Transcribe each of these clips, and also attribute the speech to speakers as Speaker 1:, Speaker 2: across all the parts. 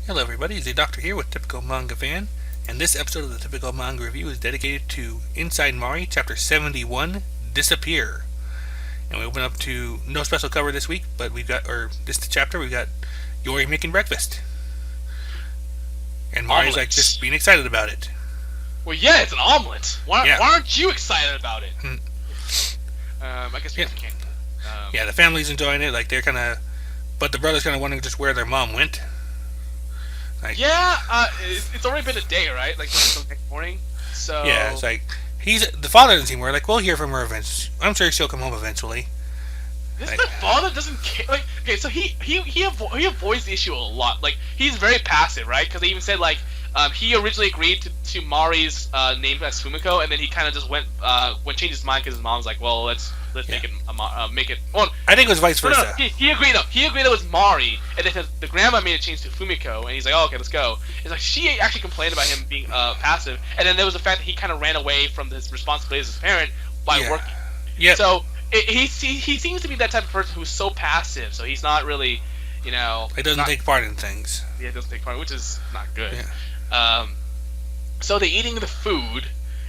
Speaker 1: Hello everybody, it's the Doctor here with Typical Manga Fan, and this episode of the Typical Manga Review is dedicated to Inside Mari, Chapter 71, Disappear. And we open up to no special cover this week, but this chapter, we've got Yori making breakfast. And Mari's like just being excited about it.
Speaker 2: Well, yeah, it's an omelet. Why aren't you excited about it? I guess we can't.
Speaker 1: Yeah, the family's enjoying it, like they're kind of, but the brother's kind of wondering just where their mom went.
Speaker 2: Like, it's already been a day, right? Like until next morning. So
Speaker 1: yeah, it's like the father doesn't seem worried. Like we'll hear from her eventually. I'm sure she'll come home eventually.
Speaker 2: The father doesn't care. Like, okay, so he avoids the issue a lot. Like he's very passive, right? Because they even said like he originally agreed to Mari's name as Fumiko, and then he kind of just went changed his mind because his mom's like, well, let's make it. Well,
Speaker 1: I think it was vice versa.
Speaker 2: No, he agreed. No, he agreed that was Mari, and then the grandma made a change to Fumiko, and he's like, oh, okay, let's go. It's like she actually complained about him being passive, and then there was the fact that he kind of ran away from his responsibilities as a parent by working.
Speaker 1: Yeah.
Speaker 2: So he seems to be that type of person who's so passive, so he's not really,
Speaker 1: He doesn't take part in things.
Speaker 2: Yeah, he doesn't take part, which is not good.
Speaker 1: Yeah.
Speaker 2: So they're eating the food,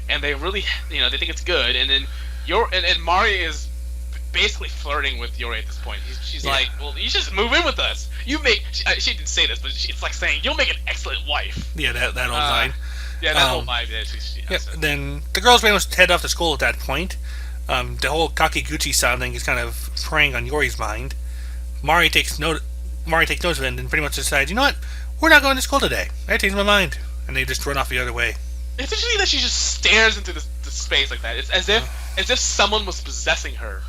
Speaker 2: and they really, they think it's good, and then and Mari is basically flirting with Yori at this point. She's like, well, you should just move in with us. She didn't say this, but it's like saying, you'll make an excellent wife.
Speaker 1: Yeah, that old line.
Speaker 2: Yeah, that whole vibe. Yeah,
Speaker 1: then the girls pretty much head off to school at that point. The whole Kakiguchi-san thing is kind of preying on Yori's mind. Mari takes notice of it and pretty much decides, you know what? We're not going to school today. I changed my mind. And they just run off the other way.
Speaker 2: It's interesting that she just stares into the space like that. It's as if someone was possessing her.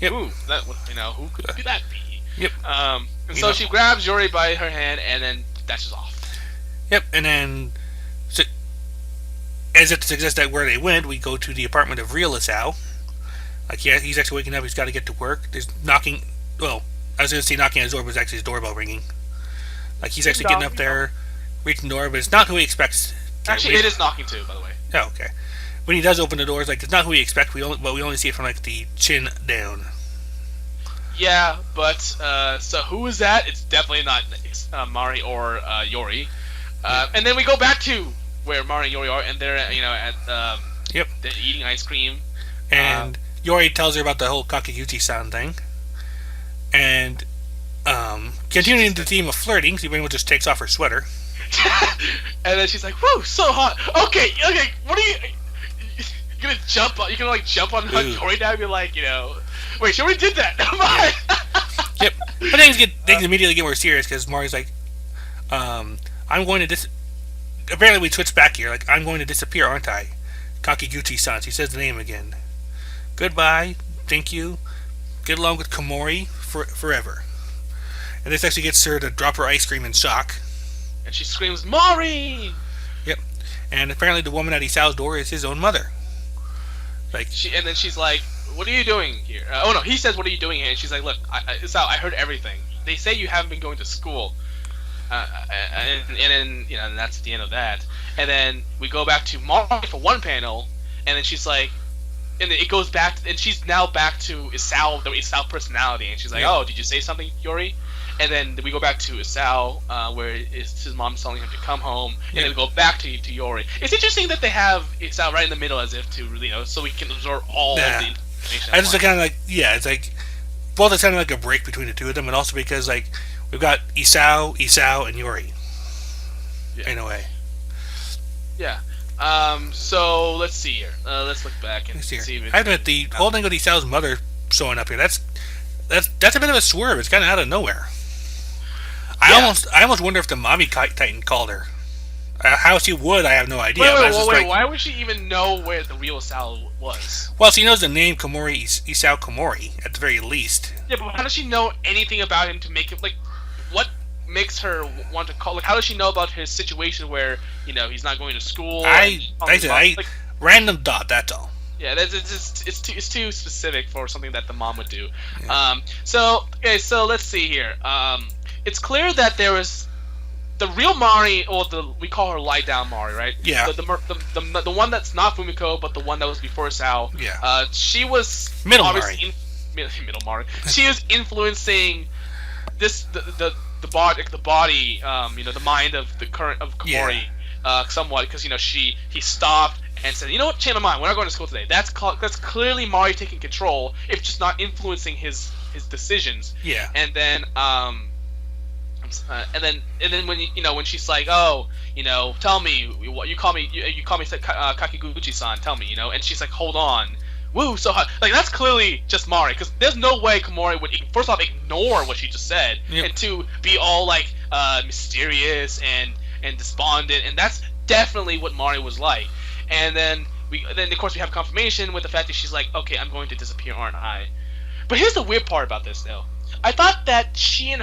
Speaker 1: Yep.
Speaker 2: Ooh, who could that be?
Speaker 1: Yep.
Speaker 2: And so she grabs Yori by her hand and then dashes off.
Speaker 1: Yep. And then, as if to suggest that where they went, we go to the apartment of real Isao. Like, yeah, he's actually waking up. He's got to get to work. There's knocking. Well, I was going to say knocking on his door, but it's actually his doorbell ringing. Like, he's actually getting up there, reaching the door, but it's not who he expects.
Speaker 2: Actually, it is knocking too, by the way.
Speaker 1: Oh, okay. When he does open the door, it's like, it's not who we expect, but we only see it from, like, the chin down.
Speaker 2: Yeah, but, so who is that? It's definitely not Mari or Yori. And then we go back to where Mari and Yori are, and they're, they're eating ice cream.
Speaker 1: And Yori tells her about the whole Kakiguchi-san thing. And, continuing the theme of flirting, she pretty much just takes off her sweater.
Speaker 2: And then she's like, "Whoa, so hot." Okay. What are you gonna jump on? You gonna jump on Yori now and be like, wait, she already did that.
Speaker 1: Yep. But things immediately get more serious because Mari's like, I'm going to apparently we switch back here. Like, I'm going to disappear, aren't I? Kakiguchi-san. She says the name again. Goodbye. Thank you. Get along with Komori forever. And this actually gets her to drop her ice cream in shock.
Speaker 2: And she screams, "Mari!"
Speaker 1: Yep. And apparently the woman at Isao's door is his own mother.
Speaker 2: And then she's like, "What are you doing here?" He says, "What are you doing here?" And she's like, "Look, Isao, I heard everything. They say you haven't been going to school." And then, and that's the end of that. And then we go back to Mari for one panel, and then she's like, and it goes back, and she's now back to Isao, the Isao personality, and she's like, "Oh, did you say something, Yori?" And then we go back to Isao, where his mom's telling him to come home, and then we go back to Yori. It's interesting that they have Isao right in the middle, as if to really, so we can absorb all of the information.
Speaker 1: I just kind of like, it's like, both it's kind of like a break between the two of them, and also because like we've got Isao, and Yori. Yeah. In a way.
Speaker 2: Yeah. So let's see here. Let's look back and see.
Speaker 1: I admit the whole thing with Isao's mother showing up here. That's a bit of a swerve. It's kind of out of nowhere. I almost wonder if the mommy Titan called her. How she would, I have no idea.
Speaker 2: Wait, why would she even know where the real Isao was?
Speaker 1: Well, she knows the name Komori, Isao Komori, at the very least.
Speaker 2: Yeah, but how does she know anything about him to make him, what makes her want to call? Like, how does she know about his situation where, he's not going to school? Random thought, that's all. Yeah, it's too specific for something that the mom would do. Yeah. So let's see here. It's clear that there was the real Mari, or we call her Lie Down Mari, right?
Speaker 1: Yeah.
Speaker 2: The one that's not Fumiko, but the one that was before Sao.
Speaker 1: Yeah.
Speaker 2: She was
Speaker 1: Middle Mari.
Speaker 2: Middle Mari. She was influencing the the body, the mind of the current of Komori, somewhat, because he stopped and said, you know what, change my mind, we're not going to school today. That's clearly Mari taking control, if just not influencing his decisions.
Speaker 1: Yeah.
Speaker 2: And then when she's like, oh, tell me what you call me Kakiguchi-san, tell me, and she's like, hold on. Woo, so hot. Like, that's clearly just Mari, because there's no way Komori would, first off, ignore what she just said, and two, be all, like, mysterious and despondent, and that's definitely what Mari was like. And then, of course, we have confirmation with the fact that she's like, okay, I'm going to disappear, aren't I? But here's the weird part about this, though. I thought that she and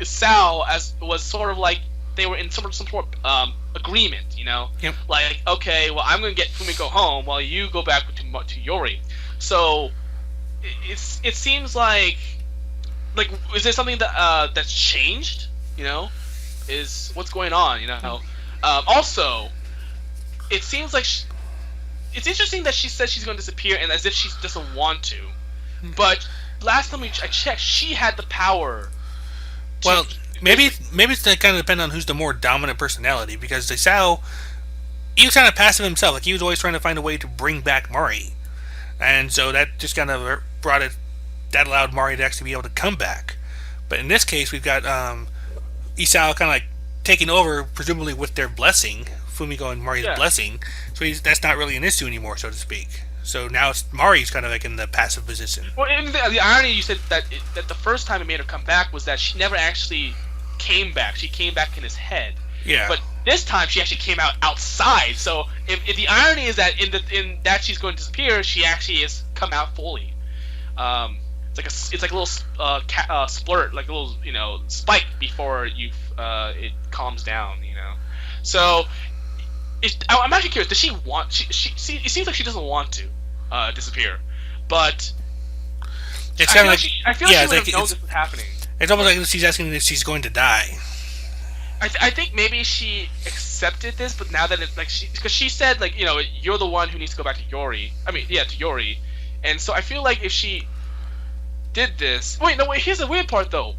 Speaker 2: Sal was sort of like, they were in some sort of agreement,
Speaker 1: Yep.
Speaker 2: Like, okay, well, I'm gonna get Fumiko home while you go back to Yori. So it seems like is there something that that's changed? Is what's going on? Also, it seems like it's interesting that she says she's going to disappear, and as if she doesn't want to. But last time I checked, she had the power.
Speaker 1: Well, maybe it's kind of depend on who's the more dominant personality, because Sao, he was kind of passive himself. Like, he was always trying to find a way to bring back Mari, and so that just kind of that allowed Mari to actually be able to come back. But in this case, we've got Isao kind of like taking over, presumably with their blessing, Fumiko and Mari's blessing. So that's not really an issue anymore, so to speak. So now it's Mari's kind of like in the passive position.
Speaker 2: Well, the irony, you said that the first time it made her come back was that she never actually came back. She came back in his head.
Speaker 1: Yeah.
Speaker 2: But this time she actually came out outside. So if the irony is that in that she's going to disappear, she actually has come out fully. It's like a little splurt, like a little spike before it calms down. So I'm actually curious. Does she want? She it seems like she doesn't want to disappear, but
Speaker 1: it's kind of like
Speaker 2: I feel like she would have known this was happening.
Speaker 1: It's almost like she's asking if she's going to die.
Speaker 2: I think maybe she accepted this, but now that it's like because she said like you're the one who needs to go back to Yori. To Yori, and so I feel like if she did this, here's the weird part though.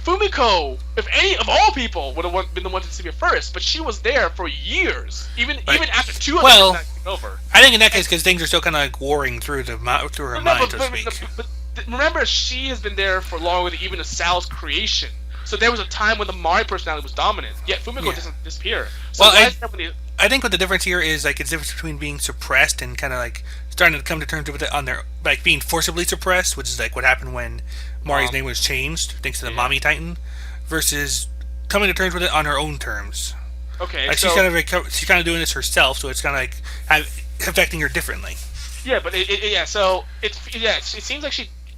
Speaker 2: Fumiko, if any of all people, would have been the one to disappear first, but she was there for years, even after 2 of them took over.
Speaker 1: I think in that case, because things are still kind of like warring through her mind, so to speak.
Speaker 2: But remember, she has been there for longer than even Sal's creation. So there was a time when the Mari personality was dominant, yet Fumiko doesn't disappear. So
Speaker 1: I think what the difference here is like it's the difference between being suppressed and kind of like starting to come to terms with it on their like being forcibly suppressed, which is like what happened when Mari's name was changed thanks to the Mommy Titan, versus coming to terms with it on her own terms.
Speaker 2: Okay,
Speaker 1: like
Speaker 2: so
Speaker 1: she's kind of doing this herself, so it's kind of like affecting her differently.
Speaker 2: Yeah, but it seems like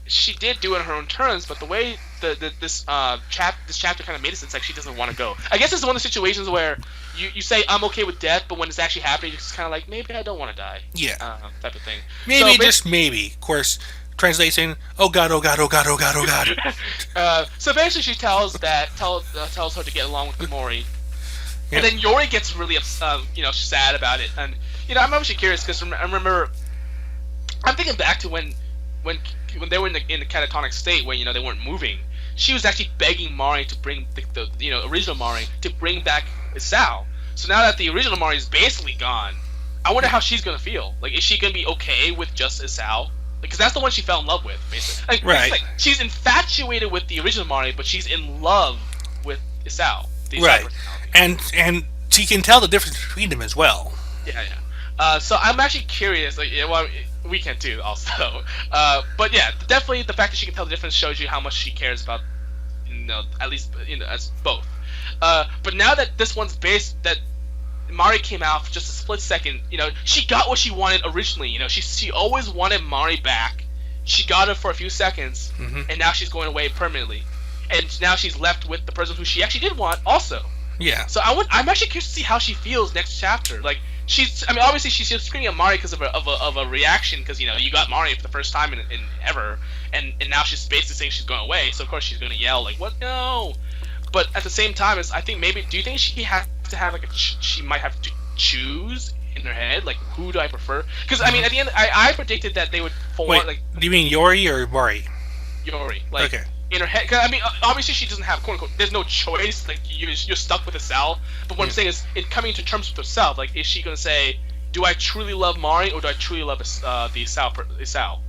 Speaker 2: she did do it on her own terms, but the way this chapter kind of made it, it's like she doesn't want to go. I guess it's one of the situations where you say I'm okay with death, but when it's actually happening, it's kind of like maybe I don't want to die.
Speaker 1: Yeah,
Speaker 2: type of thing.
Speaker 1: Maybe just maybe. Of course, translation: oh god, oh god, oh god, oh god, oh god.
Speaker 2: So basically, she tells her to get along with Komori, and then Yori gets really sad about it, and I'm actually curious because I remember I'm thinking back to when they were in the catatonic state when they weren't moving. She was actually begging Mari to bring the original Mari to bring back Isao. So now that the original Mari is basically gone, I wonder how she's gonna feel. Like, is she gonna be okay with just Isao? Because that's the one she fell in love with, basically.
Speaker 1: Right.
Speaker 2: Like, she's infatuated with the original Mari, but she's in love with Isao.
Speaker 1: Right. And she can tell the difference between them as well.
Speaker 2: Yeah. So I'm actually curious. Like, we can too, also. But yeah, definitely the fact that she can tell the difference shows you how much she cares about, at least as both. But now that this one's based, that Mari came out for just a split second, she got what she wanted originally. She always wanted Mari back. She got her for a few seconds, and now she's going away permanently. And now she's left with the person who she actually did want also.
Speaker 1: Yeah. So
Speaker 2: I'm actually curious to see how she feels next chapter. Like, obviously she's just screaming at Mari because of a reaction, because you got Mari for the first time in ever, and now she's basically saying she's going away. So of course she's going to yell like, "What? No!" But at the same time, I think maybe. Do you think she has to have she might have to choose in her head, like, who do I prefer? Because at the end, I predicted that they would form.
Speaker 1: Wait, do you mean Yori or Mari?
Speaker 2: Yori, like,
Speaker 1: okay.
Speaker 2: in her head. 'Cause, I mean, obviously she doesn't have quote unquote. There's no choice. Like you're stuck with Isao. But what I'm saying is, in coming to terms with herself, like, is she gonna say, "Do I truly love Mari, or do I truly love the Isao,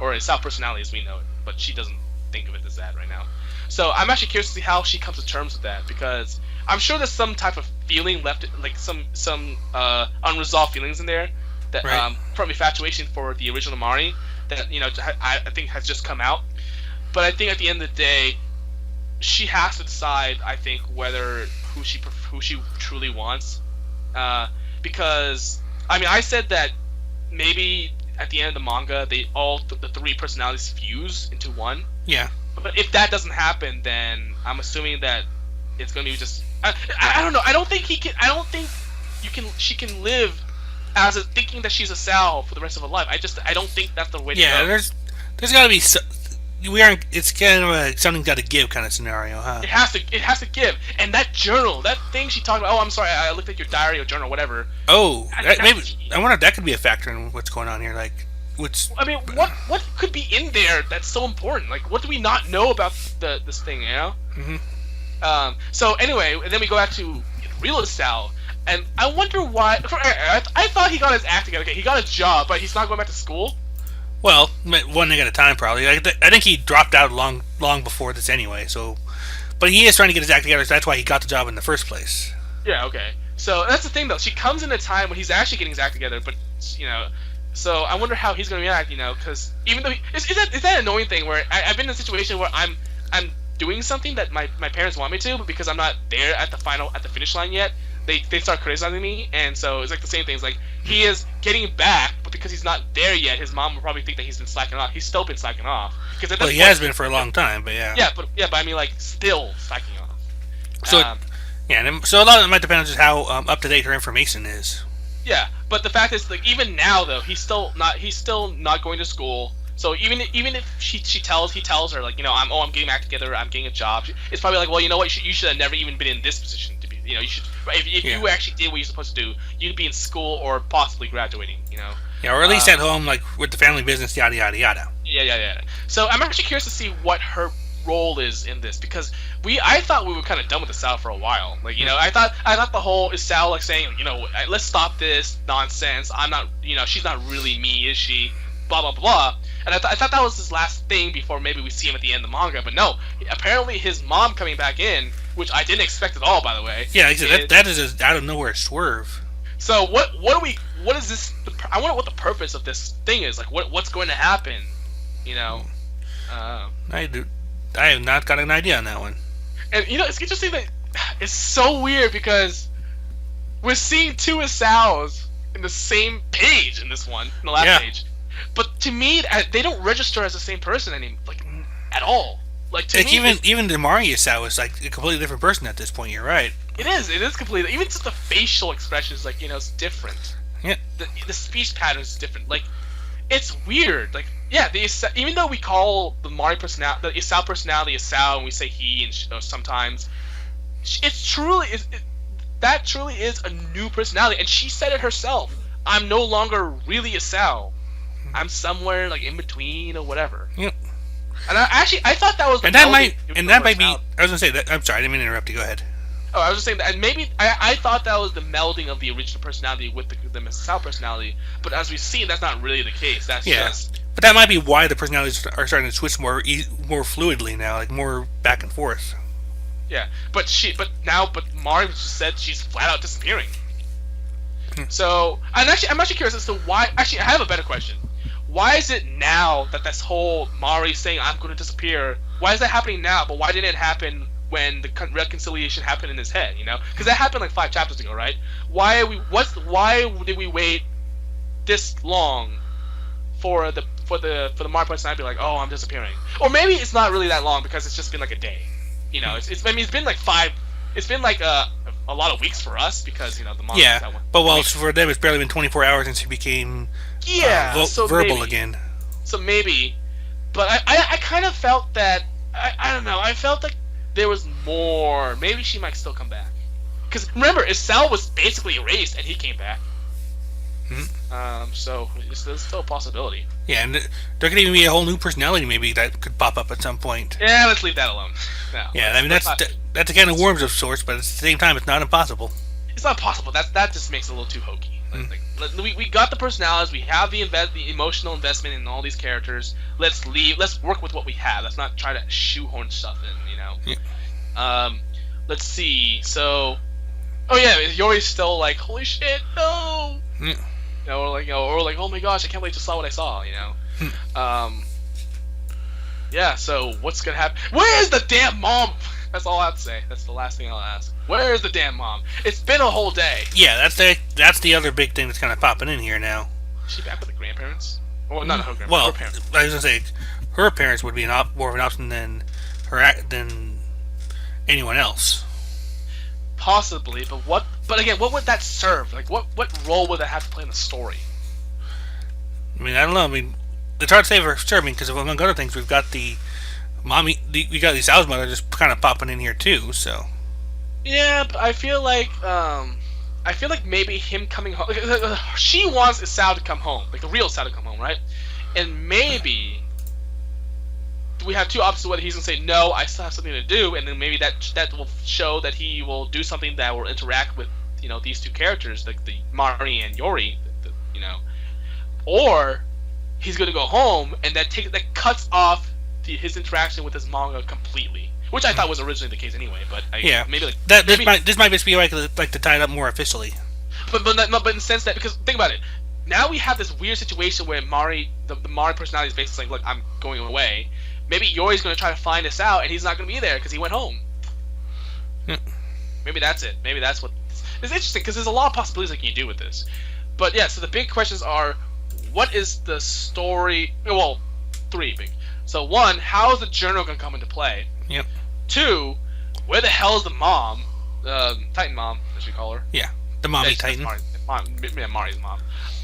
Speaker 2: or Isao personality as we know it?" But she doesn't think of it as that right now. So I'm actually curious to see how she comes to terms with that, because I'm sure there's some type of feeling left, like some unresolved feelings in there that from infatuation for the original Mari that I think has just come out. But I think at the end of the day, she has to decide. I think whether who she truly wants, because I mean I said that maybe at the end of the manga the three personalities fuse into one.
Speaker 1: Yeah.
Speaker 2: But if that doesn't happen, then I'm assuming that it's gonna be just I don't know. I don't think she can live as thinking that she's a Sal for the rest of her life. I don't think that's the way to go.
Speaker 1: Yeah, there's got to be it's kind of a something got to give kind of scenario, huh?
Speaker 2: It has to give. And that journal, that thing she talked about. Oh, I'm sorry, I looked at your diary or journal, or whatever.
Speaker 1: Oh, maybe I wonder if that could be a factor in what's going on here. Like,
Speaker 2: I mean, what could be in there that's so important? Like, what do we not know about this thing? You know.
Speaker 1: Mm-hmm.
Speaker 2: So anyway, and then we go back to real Sal. And I wonder why. I thought he got his act together. Okay, he got a job, but he's not going back to school.
Speaker 1: Well, one thing at a time, probably. I think he dropped out long before this anyway. So, but he is trying to get his act together. So that's why he got the job in the first place.
Speaker 2: Yeah. Okay. So that's the thing, though. She comes in a time when he's actually getting his act together, but So I wonder how he's going to react. Because even though is that annoying thing where I've been in a situation where I'm doing something that my parents want me to, but because I'm not there at the finish line yet. They start criticizing me, and so it's like the same thing. It's like he is getting back, but because he's not there yet, his mom will probably think that he's been slacking off. He's still been slacking off.
Speaker 1: Well, he has been for a long time, but yeah.
Speaker 2: Yeah, but I mean, like, still slacking off.
Speaker 1: So so a lot of it might depend on just how up to date her information is.
Speaker 2: Yeah, but the fact is, like, even now though, he's still not going to school. So even if he tells her, like, I'm getting back together, I'm getting a job. It's probably like, well, you know what, you should have never even been in this position to be. You should if you actually did what you're supposed to do, you'd be in school or possibly graduating.
Speaker 1: Yeah, or at least at home, like with the family business, yada yada yada.
Speaker 2: Yeah. So I'm actually curious to see what her role is in this, because I thought we were kind of done with the Sal for a while. Like, I thought the whole is Sal like saying, let's stop this nonsense. I'm not, she's not really me, is she? Blah blah blah. And I thought that was his last thing before maybe we see him at the end of the manga. But no, apparently his mom coming back in, which I didn't expect at all, by the way.
Speaker 1: Yeah, that is a out of nowhere swerve.
Speaker 2: So what is this? I wonder what the purpose of this thing is. Like, what's going to happen?
Speaker 1: I have not got an idea on that one.
Speaker 2: And it's interesting that it's so weird because we're seeing two Isau's in the same page in this one, in the last page. But to me, they don't register as the same person anymore, like, at all. Like, to me,
Speaker 1: even the Mari Isao is like a completely different person at this point. You're right. It
Speaker 2: is completely. Even just the facial expressions, like, it's different.
Speaker 1: Yeah.
Speaker 2: The speech pattern is different. Like, it's weird. Like, yeah, even though we call the Mari personality, the Isao personality Isao, and we say he and sometimes, that truly is a new personality, and she said it herself. I'm no longer really Isao. I'm somewhere like in between or whatever.
Speaker 1: Yep.
Speaker 2: And I thought that was.
Speaker 1: And that might be. I was gonna say that. I'm sorry, I didn't mean to interrupt you. Go ahead.
Speaker 2: Oh, I was just saying that, and maybe I thought that was the melding of the original personality with the Misao personality. But as we've seen, that's not really the case. That's just.
Speaker 1: But that might be why the personalities are starting to switch more fluidly now, like more back and forth.
Speaker 2: Yeah, but Mari said she's flat out disappearing. So, I'm actually curious as to why. Actually, I have a better question. Why is it now that this whole Mari saying I'm going to disappear? Why is that happening now? But why didn't it happen when the reconciliation happened in his head? Because that happened like 5 chapters ago, right? Why did we wait this long for the Mari person to be like, oh, I'm disappearing? Or maybe it's not really that long because it's just been like a day. It's been like 5. It's been like a lot of weeks for us because the manga.
Speaker 1: Yeah,
Speaker 2: that one.
Speaker 1: but for them it's barely been 24 hours since he became verbal
Speaker 2: maybe.
Speaker 1: again.
Speaker 2: So maybe, but I kind of felt that I don't know. I felt like there was more. Maybe she might still come back. Because remember, Isao was basically erased and he came back. So there's still a possibility.
Speaker 1: Yeah, and there could even be a whole new personality maybe that could pop up at some point.
Speaker 2: Yeah, let's leave that alone. No,
Speaker 1: yeah, I mean that's a can of worms of sorts, but at the same time, it's not impossible.
Speaker 2: It's not possible. That just makes it a little too hokey. We got the personalities, we have the emotional investment in all these characters. Let's work with what we have. Let's not try to shoehorn stuff in.
Speaker 1: Yeah.
Speaker 2: Let's see. So, oh yeah, Yori's still like, holy shit, no.
Speaker 1: Yeah.
Speaker 2: Or like, oh my gosh, I can't believe I just saw what I saw. Yeah. So what's gonna happen? Where's the damn mom? That's all I have to say. That's the last thing I'll ask. Where's the damn mom? It's been a whole day.
Speaker 1: Yeah, that's the other big thing that's kind of popping in here now.
Speaker 2: Is she back with the grandparents? Well, not her grandparents.
Speaker 1: Well,
Speaker 2: her parents.
Speaker 1: I was gonna say her parents would be more of an option than anyone else.
Speaker 2: Possibly, but what? But again, what would that serve? Like, what role would that have to play in the story?
Speaker 1: I mean, I don't know. I mean, it's hard to say for serving because among other things, we've got we got Sal's mother just kind of popping in here too. So.
Speaker 2: Yeah, but I feel like maybe him coming home. She wants Sal to come home, like the real Sal to come home, right? And maybe we have two options. Whether he's gonna say no, I still have something to do, and then maybe that will show that he will do something that will interact with these two characters, like the Mari and Yori, or he's gonna go home and that cuts off his interaction with his manga completely. Which I thought was originally the case anyway, but maybe like
Speaker 1: this might just be like to tie it up more officially.
Speaker 2: But in the sense that, because think about it, now we have this weird situation where Mari, the Mari personality is basically like, look, I'm going away. Maybe Yori's going to try to find us out, and he's not going to be there because he went home. Maybe that's it. Maybe that's what. It's interesting because there's a lot of possibilities that you can do with this. But yeah, so the big questions are, what is the story? Well, three big. So one, how is the journal going to come into play?
Speaker 1: Yep.
Speaker 2: 2, where the hell is the mom? Titan mom, as we call her.
Speaker 1: Yeah, the mommy Titan.
Speaker 2: Mari's mom.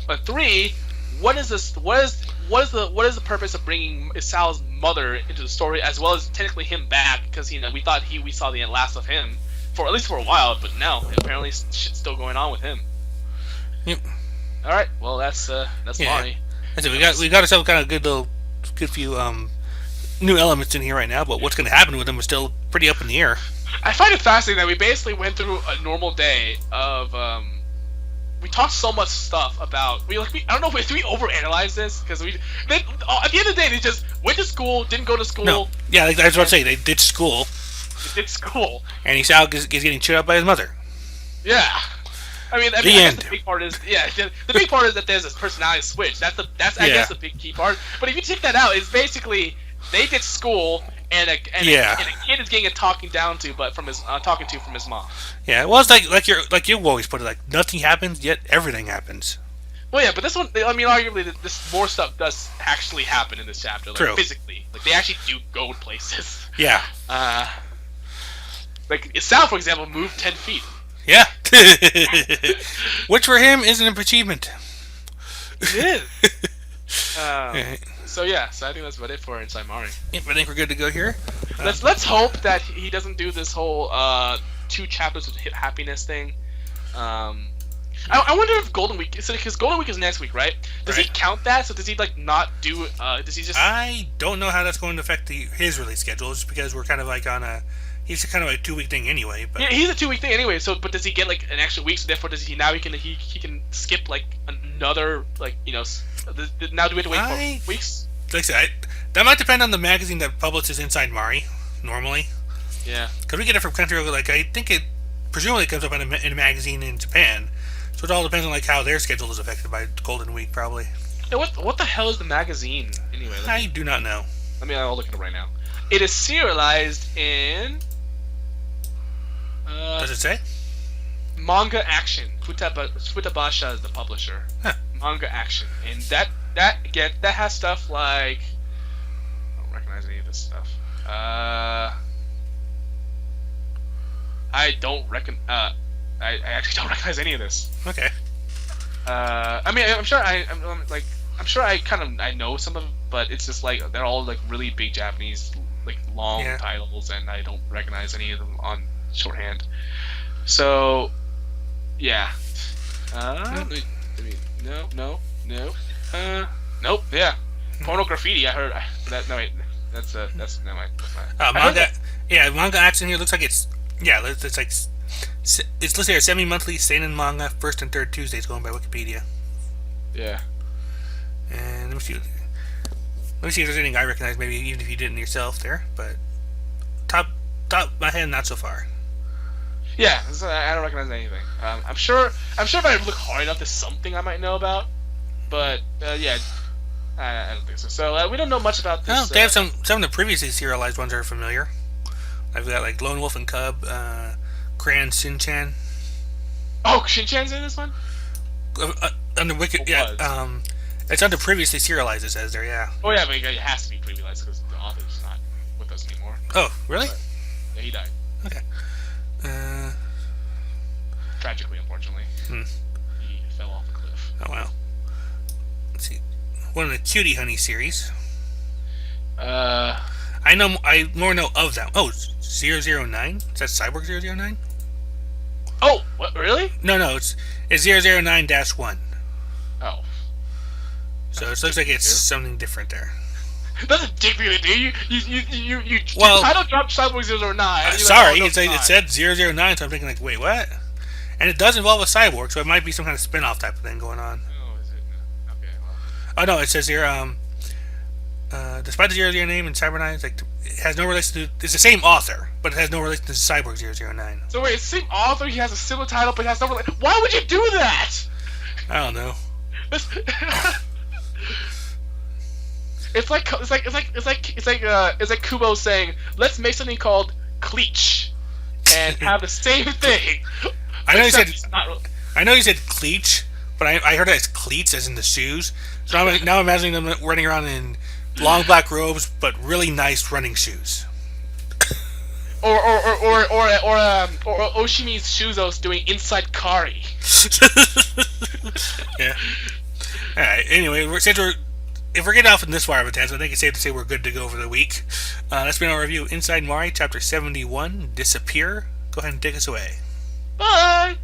Speaker 2: But 3, what is this? What is the purpose of bringing Sal's mother into the story, as well as technically him back? Because we thought we saw the last of him at least for a while, but no, apparently shit's still going on with him.
Speaker 1: Yep.
Speaker 2: All right, well that's Mari.
Speaker 1: That's it. We got ourselves kind of good few new elements in here right now, but what's going to happen with them is still pretty up in the air.
Speaker 2: I find it fascinating that we basically went through a normal day of we talked so much stuff about I don't know if we overanalyze this because at the end of the day they just went to school, didn't go to school.
Speaker 1: No. Yeah, I was about to say they did school. And Sal is getting chewed up by his mother.
Speaker 2: Yeah. I
Speaker 1: guess
Speaker 2: the big part is the big part is that there's this personality switch. That's I guess the big key part. But if you take that out, it's basically they did school and a kid is getting talking to from his mom. Yeah,
Speaker 1: well, it's like you always put it, like nothing happens yet everything happens.
Speaker 2: Well, yeah, but this one, arguably, this more stuff does actually happen in this chapter,
Speaker 1: True.
Speaker 2: Physically, they actually do go places.
Speaker 1: Yeah.
Speaker 2: Sal, for example, moved 10 feet.
Speaker 1: Yeah. Which for him is an achievement.
Speaker 2: It is. So I think that's about it for Inside Mari.
Speaker 1: Yep, I think we're good to go here.
Speaker 2: Let's hope that he doesn't do this whole 2 chapters of happiness thing. I wonder if Golden Week, because Golden Week is next week, right? Does he count that? So does he not do? Does he just?
Speaker 1: I don't know how that's going to affect his release schedule, just because we're kind of on a. He's kind of a 2-week thing anyway. But
Speaker 2: yeah, he's a 2-week thing anyway. So, but does he get an extra week? So therefore, does he now he can skip another now do we have to wait for weeks?
Speaker 1: Like I said, that might depend on the magazine that publishes Inside Mari normally.
Speaker 2: Yeah.
Speaker 1: Because we get it from Crunchyroll. I think it presumably comes up in a magazine in Japan. So it all depends on how their schedule is affected by Golden Week, probably.
Speaker 2: Yeah, what the hell is the magazine anyway?
Speaker 1: I do not know.
Speaker 2: I'll look at it right now. It is serialized in.
Speaker 1: Does it say?
Speaker 2: Manga Action. Futabasha is the publisher.
Speaker 1: Huh.
Speaker 2: Manga Action, and that has stuff like. I don't recognize any of this stuff. I actually don't recognize any of this.
Speaker 1: Okay.
Speaker 2: I'm sure I know some of them, but it's just they're all really big Japanese long titles, and I don't recognize any of them on shorthand. So, yeah. No. Nope. Yeah. Porno graffiti. I heard that. No wait. That's no wait. That's not.
Speaker 1: Manga. Yeah, manga action here looks like it's like it's listed here semi-monthly seinen manga first and third Tuesdays going by Wikipedia.
Speaker 2: Yeah.
Speaker 1: And let me see if there's anything I recognize. Maybe even if you didn't yourself there, but top of my head, not so far.
Speaker 2: Yeah, I don't recognize anything. I'm sure if I look hard enough, there's something I might know about. But yeah, I don't think so. So we don't know much about this.
Speaker 1: Well, they have some of the previously serialized ones are familiar. I've got like Lone Wolf and Cub, Crayon Shin-chan.
Speaker 2: Oh, Shin-chan's in this one?
Speaker 1: Under Wiki, yeah. It's under previously serialized. It says there, yeah.
Speaker 2: Oh yeah, but it has to be previously because the author's not with us anymore.
Speaker 1: Oh, really?
Speaker 2: But, yeah, he died.
Speaker 1: Okay.
Speaker 2: Tragically, unfortunately. He fell off the cliff.
Speaker 1: Oh wow. Let's see. One of the Cutie Honey series. I more know of that. Oh, 009? Is that Cyborg 009?
Speaker 2: Oh, what? Really?
Speaker 1: No, it's 009-1.
Speaker 2: Oh.
Speaker 1: So it looks like it's something different there.
Speaker 2: That's a dick thing to do. You title dropped Cyborg 009.
Speaker 1: Sorry, it said 009, so I'm thinking like, wait, what? And it does involve a cyborg, so it might be some kind of spin-off type of thing going on.
Speaker 2: Oh, is it? Okay, well.
Speaker 1: Oh no, it says here, despite the 00 name and Cyber9, it's like it has no relation to. It's the same author, but it has no relation to Cyborg 009.
Speaker 2: So wait, it's the same author. He has a similar title, but he has no relation. Why would you do that?
Speaker 1: I don't know.
Speaker 2: It's like Kubo saying, "Let's make something called Cleach," and have the same thing.
Speaker 1: I know you said Cleach, but I heard it as cleats, as in the shoes. So I'm now imagining them running around in long black robes, but really nice running shoes.
Speaker 2: Or Oshimi's Shuzos doing inside Kari.
Speaker 1: Yeah. All right. Anyway, if we're getting off in this far of a tangent, I think it's safe to say we're good to go for the week. That's been our review. Inside Mari, Chapter 71, Disappear. Go ahead and take us away.
Speaker 2: Bye!